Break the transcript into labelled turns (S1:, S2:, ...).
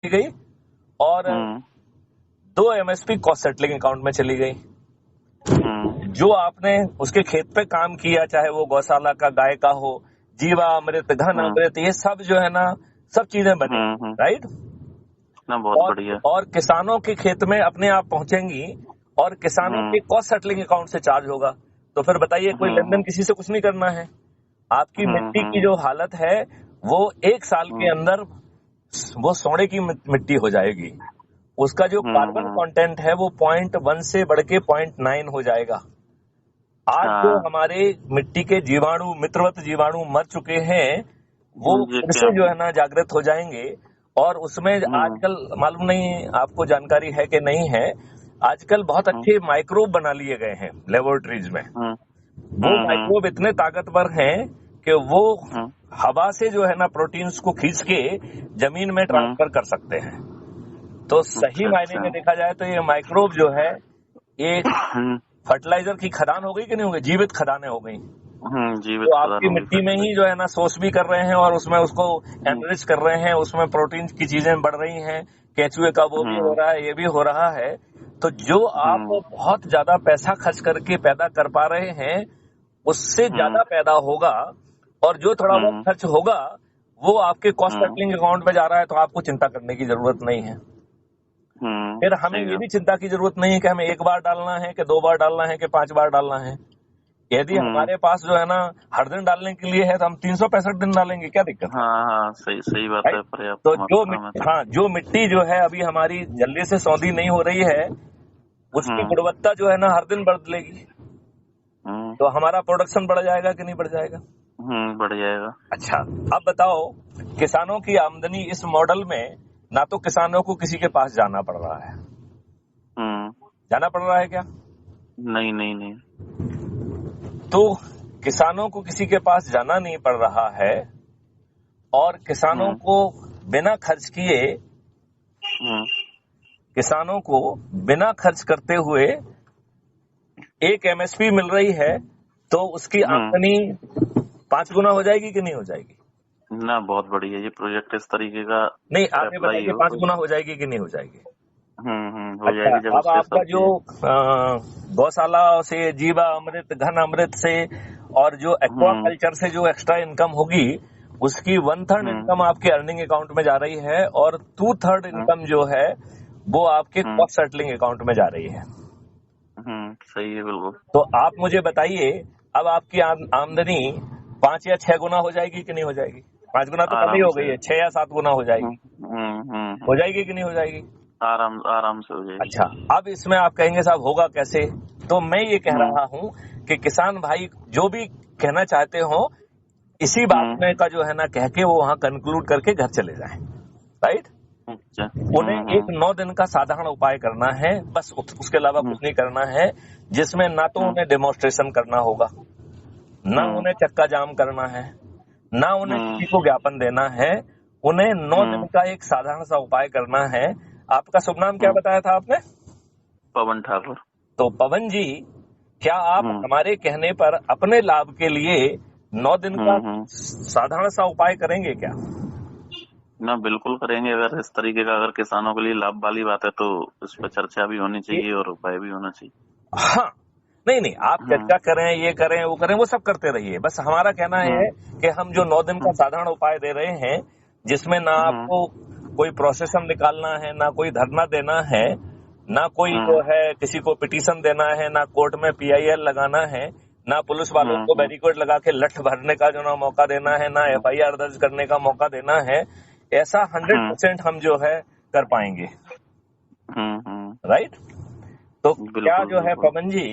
S1: गई और 2 MSP cost settling account में चली गई। जो आपने उसके खेत पे काम किया, चाहे वो गौशाला का गाय का हो, जीवा अमृत, घन अमृत, ये सब जो है ना, सब चीजें बनी, राइट
S2: ना, बहुत बढ़िया।
S1: और किसानों के खेत में अपने आप पहुंचेंगी और किसानों के कॉस्ट सेटलिंग अकाउंट से चार्ज होगा। तो फिर बताइए, कोई लेन देन किसी से कुछ नहीं करना है। आपकी मिट्टी की जो हालत है वो 1 साल के अंदर वो सोने की मिट्टी हो जाएगी। उसका जो कार्बन कंटेंट है वो 0.1 से बढ़ के 0.9 हो जाएगा। आज जो हमारे मिट्टी के जीवाणु, मित्रवत जीवाणु मर चुके हैं, वो फिर से जो है ना जागृत हो जाएंगे। और उसमें आजकल मालूम नहीं आपको जानकारी है कि नहीं है, आजकल बहुत अच्छे माइक्रोब बना लिए गए हैं लेबोरेटरीज में। वो माइक्रोब इतने ताकतवर हैं कि वो हवा से जो है ना प्रोटीन्स को खींच के जमीन में ट्रांसफर कर सकते हैं। तो सही मायने में देखा जाए तो ये माइक्रोब जो है, ये फर्टिलाइजर की खदान हो गई कि नहीं हो गई, जीवित खदानें हो गई।
S2: जीवित
S1: तो आपकी मिट्टी में ही जो है ना सोर्स भी कर रहे हैं और उसमें उसको एनरिच कर रहे हैं, उसमें प्रोटीन की चीजें बढ़ रही हैं, केचुए का वो भी हो रहा है, ये भी हो रहा है। तो जो आप बहुत ज्यादा पैसा खर्च करके पैदा कर पा रहे हैं, उससे ज्यादा पैदा होगा। और जो थोड़ा बहुत खर्च होगा वो आपके कॉस्ट सेटलिंग अकाउंट में जा रहा है, तो आपको चिंता करने की जरूरत नहीं है। फिर हमें ये भी चिंता की जरूरत नहीं है कि हमें 1 बार डालना है कि 2 बार डालना है कि 5 बार डालना है। यदि हमारे पास जो है ना हर दिन डालने के लिए है तो हम 365 दिन डालेंगे, क्या दिक्कत है?
S2: हाँ, सही बात है।
S1: तो जो मिट्टी जो है अभी हमारी जल्दी से सौंधी नहीं हो रही है, उसकी गुणवत्ता जो है ना हर दिन बदलेगी। तो हमारा प्रोडक्शन बढ़ जाएगा कि नहीं बढ़ जाएगा?
S2: बढ़ जाएगा।
S1: अच्छा, अब बताओ, किसानों की आमदनी इस मॉडल में ना तो किसानों को किसी के पास जाना पड़ रहा है। जाना पड़ रहा है क्या?
S2: नहीं।
S1: तो किसानों को किसी के पास जाना नहीं पड़ रहा है और किसानों को बिना खर्च किए, किसानों को बिना खर्च करते हुए 1 MSP मिल रही है, तो उसकी आमदनी 5 गुना हो जाएगी कि नहीं हो जाएगी?
S2: ना, बहुत बढ़िया ये प्रोजेक्ट इस तरीके का।
S1: नहीं, आप ये बताइए 5 गुना हो जाएगी कि नहीं हो जाएगी?
S2: हो जाएगी। जब
S1: अब आपका जो गौशाला से, जीवा अमृत, घन अमृत से और जो एक्वाकल्चर से जो एक्स्ट्रा इनकम होगी, उसकी 1/3 इनकम आपके अर्निंग अकाउंट में जा रही है और 2/3 इनकम जो है वो आपके कॉस्ट सेटलिंग अकाउंट में जा रही है।
S2: सही है, बिल्कुल।
S1: तो आप मुझे बताइए, अब आपकी आमदनी 5 या 6 गुना हो जाएगी कि नहीं हो जाएगी? 5 गुना तो कम ही हो गई है, 6 या 7 गुना हो जाएगी। हो जाएगी कि नहीं हो जाएगी?
S2: आराम से हो जाएगी।
S1: अच्छा, अब इसमें आप कहेंगे साहब होगा कैसे? तो मैं ये कह रहा हूँ कि किसान भाई जो भी कहना चाहते हो, इसी बात में का जो है ना कह के वो वहाँ कंक्लूड करके घर चले जाएं, राइट? उन्हें एक 9 दिन का साधारण उपाय करना है, बस उसके अलावा कुछ नहीं करना है, जिसमें ना तो उन्हें डेमोन्स्ट्रेशन करना होगा, ना उन्हें चक्का जाम करना है, ना उन्हें किसी को ज्ञापन देना है। उन्हें 9 दिन का एक साधारण सा उपाय करना है। आपका शुभ नाम क्या बताया था आपने?
S2: पवन ठाकुर।
S1: तो पवन जी, क्या आप हमारे कहने पर अपने लाभ के लिए 9 दिन का साधारण सा उपाय करेंगे क्या?
S2: ना, बिल्कुल करेंगे। अगर इस तरीके का अगर किसानों के लिए लाभ वाली बात है तो इस पर चर्चा भी होनी चाहिए और उपाय भी होना चाहिए।
S1: हाँ, नहीं, आप चर्चा करें, ये करें, वो करें, वो सब करते रहिए। बस हमारा कहना है कि हम जो 9 दिन का साधारण उपाय दे रहे हैं, जिसमें ना आपको कोई प्रोसेसन निकालना है, ना कोई धरना देना है, ना कोई जो है किसी को पिटीशन देना है, ना कोर्ट में PIL लगाना है, ना पुलिस वालों को बैरिकेड लगा के लठ भरने का जो ना मौका देना है, ना FIR दर्ज करने का मौका देना है। ऐसा 100% हम जो है कर पाएंगे, राइट? तो क्या जो है पवन जी,